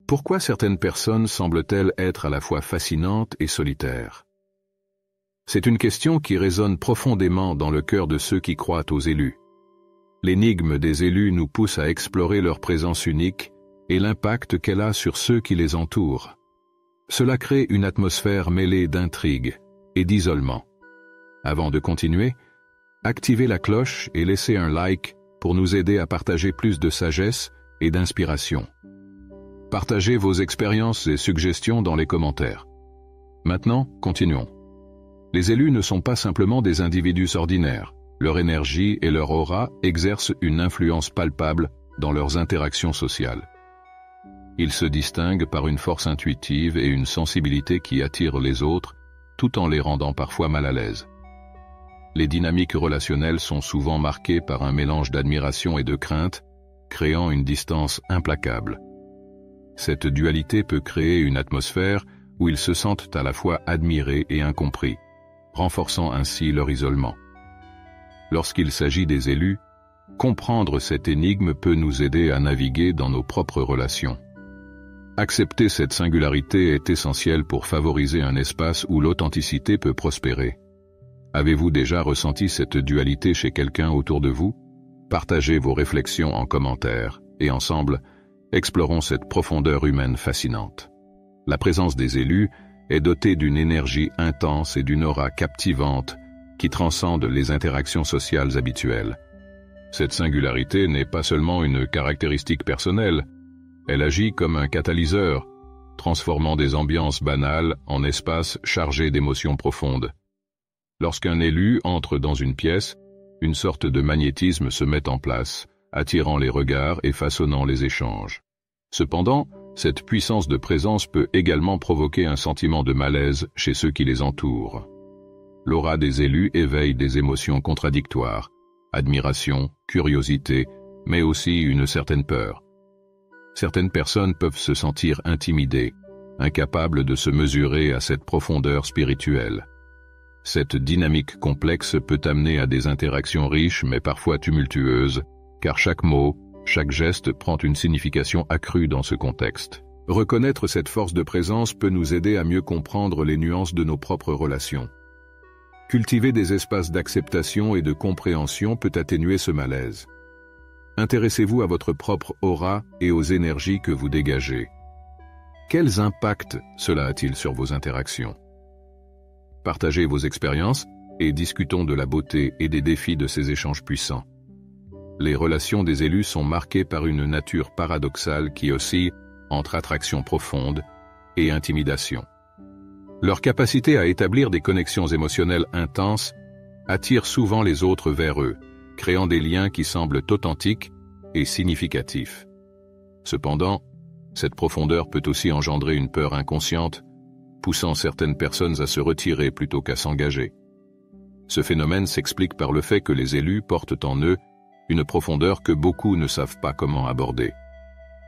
Pourquoi certaines personnes semblent-elles être à la fois fascinantes et solitaires? C'est une question qui résonne profondément dans le cœur de ceux qui croient aux élus. L'énigme des élus nous pousse à explorer leur présence unique et l'impact qu'elle a sur ceux qui les entourent. Cela crée une atmosphère mêlée d'intrigue et d'isolement. Avant de continuer, activez la cloche et laissez un like pour nous aider à partager plus de sagesse et d'inspiration. Partagez vos expériences et suggestions dans les commentaires. Maintenant, continuons. Les élus ne sont pas simplement des individus ordinaires. Leur énergie et leur aura exercent une influence palpable dans leurs interactions sociales. Ils se distinguent par une force intuitive et une sensibilité qui attirent les autres, tout en les rendant parfois mal à l'aise. Les dynamiques relationnelles sont souvent marquées par un mélange d'admiration et de crainte, créant une distance implacable. Cette dualité peut créer une atmosphère où ils se sentent à la fois admirés et incompris, renforçant ainsi leur isolement. Lorsqu'il s'agit des élus, comprendre cette énigme peut nous aider à naviguer dans nos propres relations. Accepter cette singularité est essentiel pour favoriser un espace où l'authenticité peut prospérer. Avez-vous déjà ressenti cette dualité chez quelqu'un autour de vous? Partagez vos réflexions en commentaire et ensemble, explorons cette profondeur humaine fascinante. La présence des élus est dotée d'une énergie intense et d'une aura captivante qui transcende les interactions sociales habituelles. Cette singularité n'est pas seulement une caractéristique personnelle, elle agit comme un catalyseur, transformant des ambiances banales en espaces chargés d'émotions profondes. Lorsqu'un élu entre dans une pièce, une sorte de magnétisme se met en place, attirant les regards et façonnant les échanges. Cependant, cette puissance de présence peut également provoquer un sentiment de malaise chez ceux qui les entourent. L'aura des élus éveille des émotions contradictoires, admiration, curiosité, mais aussi une certaine peur. Certaines personnes peuvent se sentir intimidées, incapables de se mesurer à cette profondeur spirituelle. Cette dynamique complexe peut amener à des interactions riches mais parfois tumultueuses, car chaque mot, chaque geste prend une signification accrue dans ce contexte. Reconnaître cette force de présence peut nous aider à mieux comprendre les nuances de nos propres relations. Cultiver des espaces d'acceptation et de compréhension peut atténuer ce malaise. Intéressez-vous à votre propre aura et aux énergies que vous dégagez. Quels impacts cela a-t-il sur vos interactions? Partagez vos expériences et discutons de la beauté et des défis de ces échanges puissants. Les relations des élus sont marquées par une nature paradoxale qui oscille entre attraction profonde et intimidation. Leur capacité à établir des connexions émotionnelles intenses attire souvent les autres vers eux, créant des liens qui semblent authentiques et significatifs. Cependant, cette profondeur peut aussi engendrer une peur inconsciente, poussant certaines personnes à se retirer plutôt qu'à s'engager. Ce phénomène s'explique par le fait que les élus portent en eux une profondeur que beaucoup ne savent pas comment aborder.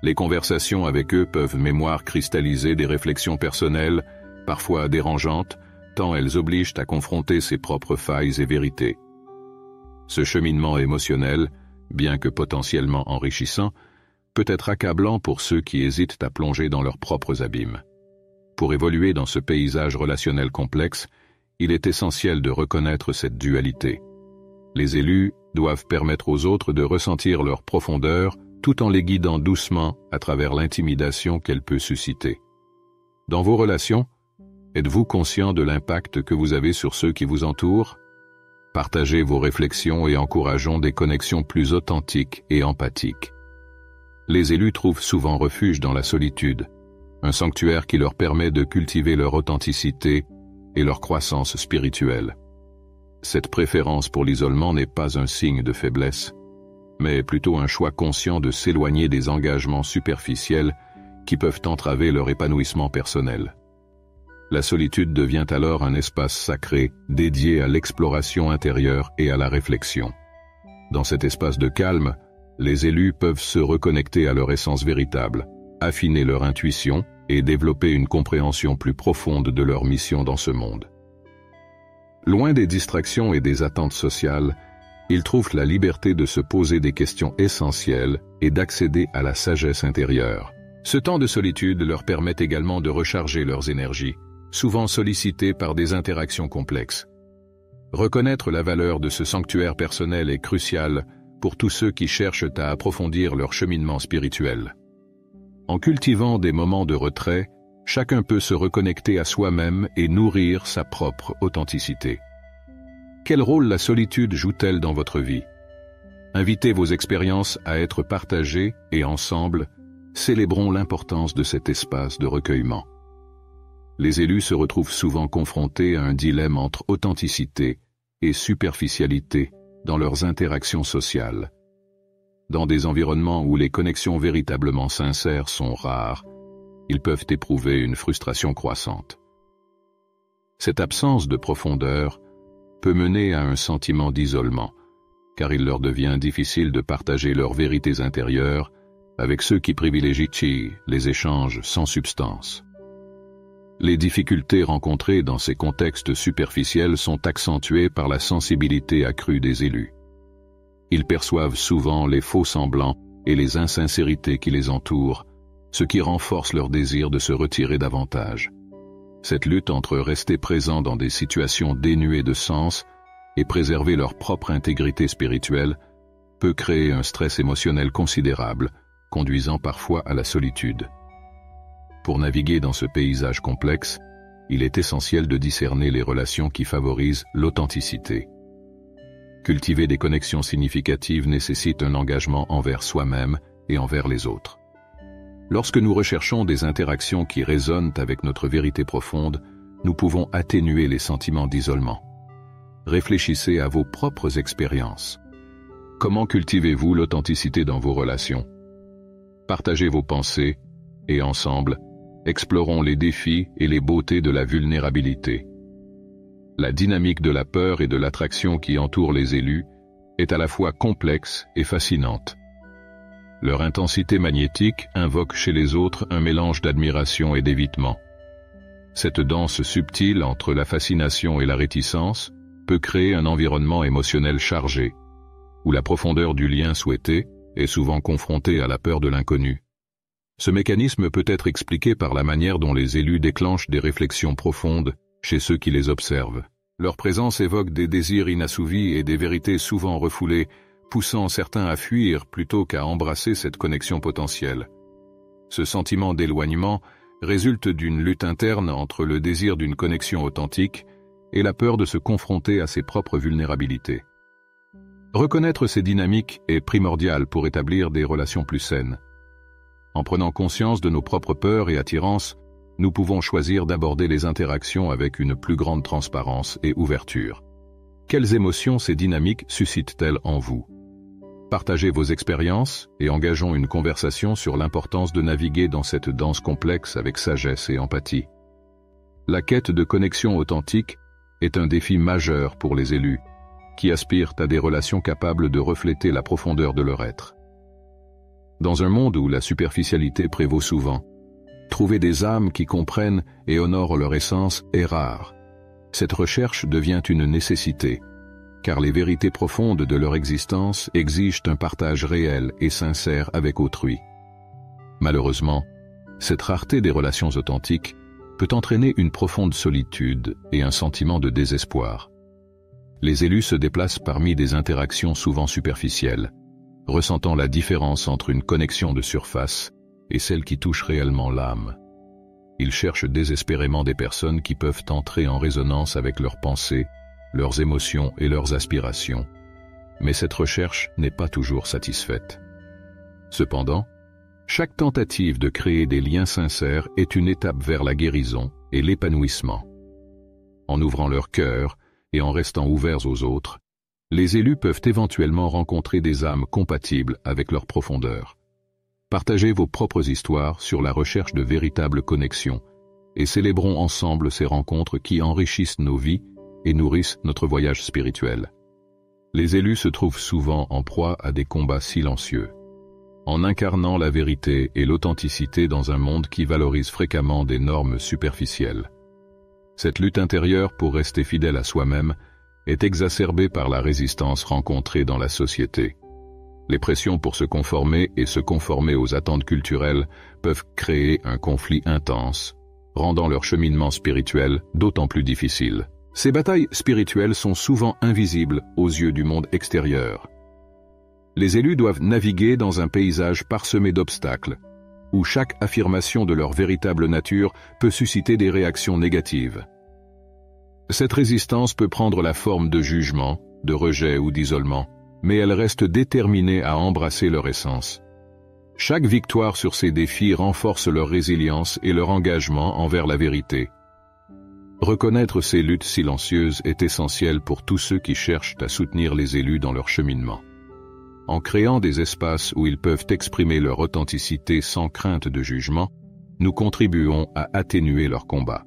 Les conversations avec eux peuvent mémoire cristalliser des réflexions personnelles, parfois dérangeantes, tant elles obligent à confronter ses propres failles et vérités. Ce cheminement émotionnel, bien que potentiellement enrichissant, peut être accablant pour ceux qui hésitent à plonger dans leurs propres abîmes. Pour évoluer dans ce paysage relationnel complexe, il est essentiel de reconnaître cette dualité. Les élus doivent permettre aux autres de ressentir leur profondeur tout en les guidant doucement à travers l'intimidation qu'elle peut susciter. Dans vos relations, êtes-vous conscient de l'impact que vous avez sur ceux qui vous entourent? Partagez vos réflexions et encourageons des connexions plus authentiques et empathiques. Les élus trouvent souvent refuge dans la solitude, un sanctuaire qui leur permet de cultiver leur authenticité et leur croissance spirituelle. Cette préférence pour l'isolement n'est pas un signe de faiblesse, mais plutôt un choix conscient de s'éloigner des engagements superficiels qui peuvent entraver leur épanouissement personnel. La solitude devient alors un espace sacré dédié à l'exploration intérieure et à la réflexion. Dans cet espace de calme, les élus peuvent se reconnecter à leur essence véritable, affiner leur intuition et développer une compréhension plus profonde de leur mission dans ce monde. Loin des distractions et des attentes sociales, ils trouvent la liberté de se poser des questions essentielles et d'accéder à la sagesse intérieure, Ce temps de solitude leur permet également de recharger leurs énergies, souvent sollicitées par des interactions complexes. Reconnaître la valeur de ce sanctuaire personnel est crucial pour tous ceux qui cherchent à approfondir leur cheminement spirituel. En cultivant des moments de retrait, chacun peut se reconnecter à soi-même et nourrir sa propre authenticité. Quel rôle la solitude joue-t-elle dans votre vie? Invitez vos expériences à être partagées et ensemble, célébrons l'importance de cet espace de recueillement. Les élus se retrouvent souvent confrontés à un dilemme entre authenticité et superficialité dans leurs interactions sociales. Dans des environnements où les connexions véritablement sincères sont rares, ils peuvent éprouver une frustration croissante. Cette absence de profondeur peut mener à un sentiment d'isolement, car il leur devient difficile de partager leurs vérités intérieures avec ceux qui privilégient les échanges sans substance. Les difficultés rencontrées dans ces contextes superficiels sont accentuées par la sensibilité accrue des élus. Ils perçoivent souvent les faux semblants et les insincérités qui les entourent, ce qui renforce leur désir de se retirer davantage. Cette lutte entre rester présents dans des situations dénuées de sens et préserver leur propre intégrité spirituelle peut créer un stress émotionnel considérable, conduisant parfois à la solitude. Pour naviguer dans ce paysage complexe, il est essentiel de discerner les relations qui favorisent l'authenticité. Cultiver des connexions significatives nécessite un engagement envers soi-même et envers les autres. Lorsque nous recherchons des interactions qui résonnent avec notre vérité profonde, nous pouvons atténuer les sentiments d'isolement. Réfléchissez à vos propres expériences. Comment cultivez-vous l'authenticité dans vos relations? Partagez vos pensées et ensemble, explorons les défis et les beautés de la vulnérabilité. La dynamique de la peur et de l'attraction qui entoure les élus est à la fois complexe et fascinante. Leur intensité magnétique invoque chez les autres un mélange d'admiration et d'évitement. Cette danse subtile entre la fascination et la réticence peut créer un environnement émotionnel chargé, où la profondeur du lien souhaité est souvent confrontée à la peur de l'inconnu. Ce mécanisme peut être expliqué par la manière dont les élus déclenchent des réflexions profondes chez ceux qui les observent. Leur présence évoque des désirs inassouvis et des vérités souvent refoulées, poussant certains à fuir plutôt qu'à embrasser cette connexion potentielle. Ce sentiment d'éloignement résulte d'une lutte interne entre le désir d'une connexion authentique et la peur de se confronter à ses propres vulnérabilités. Reconnaître ces dynamiques est primordial pour établir des relations plus saines. En prenant conscience de nos propres peurs et attirances, nous pouvons choisir d'aborder les interactions avec une plus grande transparence et ouverture. Quelles émotions ces dynamiques suscitent-elles en vous? Partagez vos expériences et engageons une conversation sur l'importance de naviguer dans cette danse complexe avec sagesse et empathie. La quête de connexion authentique est un défi majeur pour les élus, qui aspirent à des relations capables de refléter la profondeur de leur être. Dans un monde où la superficialité prévaut souvent, trouver des âmes qui comprennent et honorent leur essence est rare. Cette recherche devient une nécessité, car les vérités profondes de leur existence exigent un partage réel et sincère avec autrui. Malheureusement, cette rareté des relations authentiques peut entraîner une profonde solitude et un sentiment de désespoir. Les élus se déplacent parmi des interactions souvent superficielles, ressentant la différence entre une connexion de surface et celle qui touche réellement l'âme. Ils cherchent désespérément des personnes qui peuvent entrer en résonance avec leurs pensées, leurs émotions et leurs aspirations. Mais cette recherche n'est pas toujours satisfaite. Cependant, chaque tentative de créer des liens sincères est une étape vers la guérison et l'épanouissement. En ouvrant leur cœur et en restant ouverts aux autres, les élus peuvent éventuellement rencontrer des âmes compatibles avec leur profondeur. Partagez vos propres histoires sur la recherche de véritables connexions et célébrons ensemble ces rencontres qui enrichissent nos vies et nourrissent notre voyage spirituel. Les élus se trouvent souvent en proie à des combats silencieux, en incarnant la vérité et l'authenticité dans un monde qui valorise fréquemment des normes superficielles. Cette lutte intérieure pour rester fidèle à soi-même est exacerbée par la résistance rencontrée dans la société. Les pressions pour se conformer et se conformer aux attentes culturelles peuvent créer un conflit intense, rendant leur cheminement spirituel d'autant plus difficile. Ces batailles spirituelles sont souvent invisibles aux yeux du monde extérieur. Les élus doivent naviguer dans un paysage parsemé d'obstacles, où chaque affirmation de leur véritable nature peut susciter des réactions négatives. Cette résistance peut prendre la forme de jugement, de rejet ou d'isolement, mais elle reste déterminée à embrasser leur essence. Chaque victoire sur ces défis renforce leur résilience et leur engagement envers la vérité. Reconnaître ces luttes silencieuses est essentiel pour tous ceux qui cherchent à soutenir les élus dans leur cheminement. En créant des espaces où ils peuvent exprimer leur authenticité sans crainte de jugement, nous contribuons à atténuer leur combat.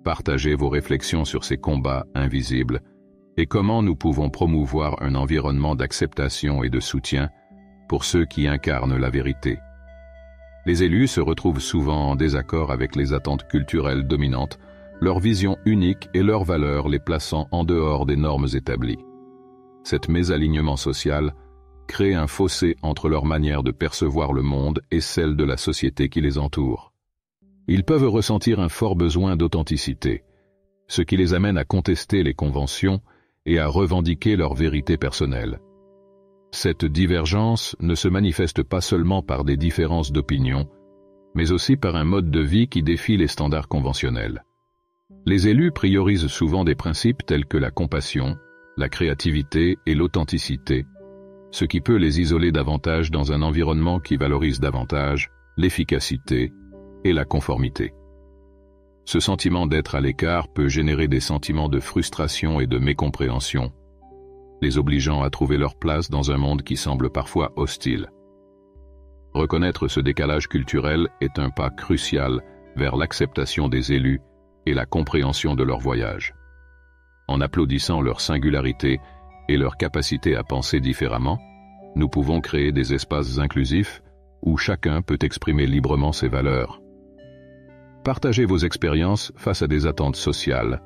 Partagez vos réflexions sur ces combats invisibles et comment nous pouvons promouvoir un environnement d'acceptation et de soutien pour ceux qui incarnent la vérité. Les élus se retrouvent souvent en désaccord avec les attentes culturelles dominantes, leur vision unique et leurs valeurs les plaçant en dehors des normes établies. Cet mésalignement social crée un fossé entre leur manière de percevoir le monde et celle de la société qui les entoure. Ils peuvent ressentir un fort besoin d'authenticité, ce qui les amène à contester les conventions et à revendiquer leur vérité personnelle. Cette divergence ne se manifeste pas seulement par des différences d'opinion, mais aussi par un mode de vie qui défie les standards conventionnels. Les élus priorisent souvent des principes tels que la compassion, la créativité et l'authenticité, ce qui peut les isoler davantage dans un environnement qui valorise davantage l'efficacité et la conformité. Ce sentiment d'être à l'écart peut générer des sentiments de frustration et de mécompréhension, les obligeant à trouver leur place dans un monde qui semble parfois hostile. Reconnaître ce décalage culturel est un pas crucial vers l'acceptation des élus et la compréhension de leur voyage. En applaudissant leur singularité et leur capacité à penser différemment, nous pouvons créer des espaces inclusifs où chacun peut exprimer librement ses valeurs. Partagez vos expériences face à des attentes sociales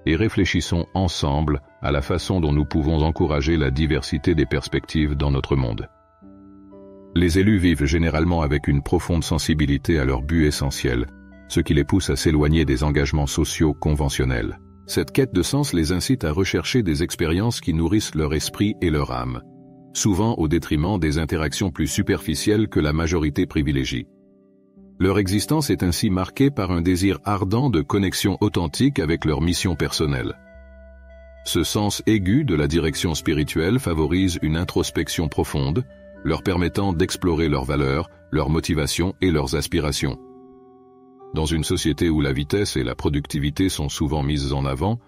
et réfléchissons ensemble à la façon dont nous pouvons encourager la diversité des perspectives dans notre monde. Les élus vivent généralement avec une profonde sensibilité à leur but essentiel, ce qui les pousse à s'éloigner des engagements sociaux conventionnels. Cette quête de sens les incite à rechercher des expériences qui nourrissent leur esprit et leur âme, souvent au détriment des interactions plus superficielles que la majorité privilégie. Leur existence est ainsi marquée par un désir ardent de connexion authentique avec leur mission personnelle. Ce sens aigu de la direction spirituelle favorise une introspection profonde, leur permettant d'explorer leurs valeurs, leurs motivations et leurs aspirations. Dans une société où la vitesse et la productivité sont souvent mises en avant,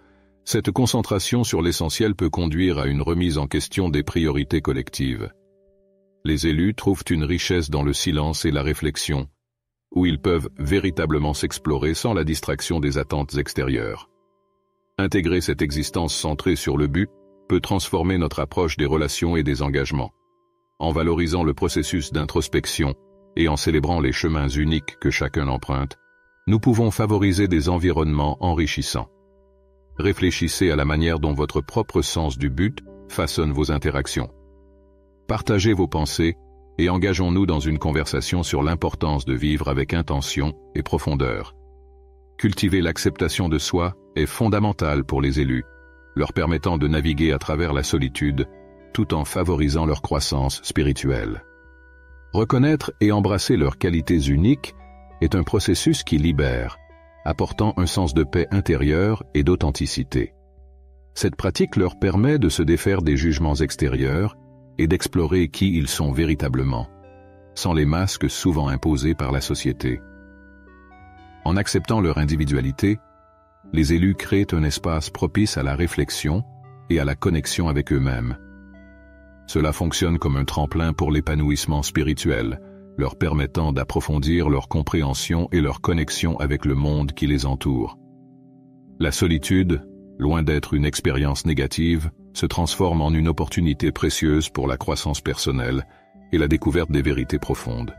cette concentration sur l'essentiel peut conduire à une remise en question des priorités collectives. Les élus trouvent une richesse dans le silence et la réflexion, où ils peuvent véritablement s'explorer sans la distraction des attentes extérieures. Intégrer cette existence centrée sur le but peut transformer notre approche des relations et des engagements. En valorisant le processus d'introspection et en célébrant les chemins uniques que chacun emprunte, nous pouvons favoriser des environnements enrichissants. Réfléchissez à la manière dont votre propre sens du but façonne vos interactions. Partagez vos pensées et engageons-nous dans une conversation sur l'importance de vivre avec intention et profondeur. Cultiver l'acceptation de soi est fondamental pour les élus, leur permettant de naviguer à travers la solitude tout en favorisant leur croissance spirituelle. Reconnaître et embrasser leurs qualités uniques est un processus qui libère, apportant un sens de paix intérieure et d'authenticité. Cette pratique leur permet de se défaire des jugements extérieurs et d'explorer qui ils sont véritablement, sans les masques souvent imposés par la société. En acceptant leur individualité, les élus créent un espace propice à la réflexion et à la connexion avec eux-mêmes. Cela fonctionne comme un tremplin pour l'épanouissement spirituel, leur permettant d'approfondir leur compréhension et leur connexion avec le monde qui les entoure. La solitude, loin d'être une expérience négative, se transforme en une opportunité précieuse pour la croissance personnelle et la découverte des vérités profondes.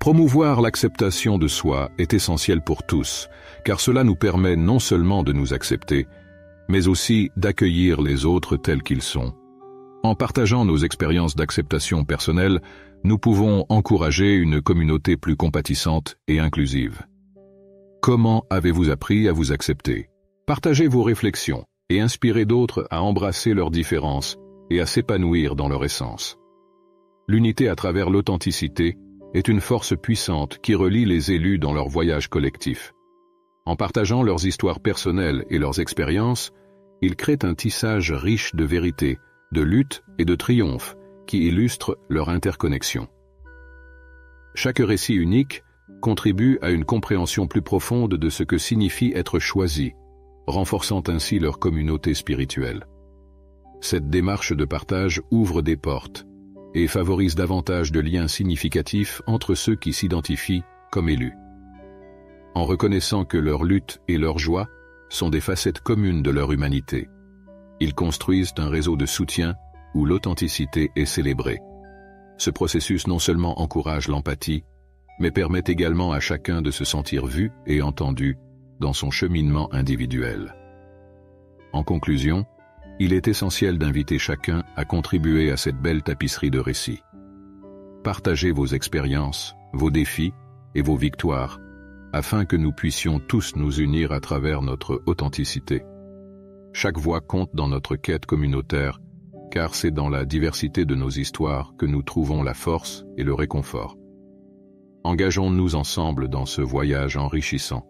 Promouvoir l'acceptation de soi est essentiel pour tous, car cela nous permet non seulement de nous accepter, mais aussi d'accueillir les autres tels qu'ils sont. En partageant nos expériences d'acceptation personnelle, nous pouvons encourager une communauté plus compatissante et inclusive. Comment avez-vous appris à vous accepter? Partagez vos réflexions et inspirez d'autres à embrasser leurs différences et à s'épanouir dans leur essence. L'unité à travers l'authenticité est une force puissante qui relie les élus dans leur voyage collectif. En partageant leurs histoires personnelles et leurs expériences, ils créent un tissage riche de vérité, de lutte et de triomphe qui illustre leur interconnexion. Chaque récit unique contribue à une compréhension plus profonde de ce que signifie être choisi, renforçant ainsi leur communauté spirituelle. Cette démarche de partage ouvre des portes et favorise davantage de liens significatifs entre ceux qui s'identifient comme élus. En reconnaissant que leur lutte et leur joie sont des facettes communes de leur humanité, ils construisent un réseau de soutien où l'authenticité est célébrée. Ce processus non seulement encourage l'empathie, mais permet également à chacun de se sentir vu et entendu dans son cheminement individuel. En conclusion, il est essentiel d'inviter chacun à contribuer à cette belle tapisserie de récits. Partagez vos expériences, vos défis et vos victoires, afin que nous puissions tous nous unir à travers notre authenticité. Chaque voix compte dans notre quête communautaire, car c'est dans la diversité de nos histoires que nous trouvons la force et le réconfort. Engageons-nous ensemble dans ce voyage enrichissant.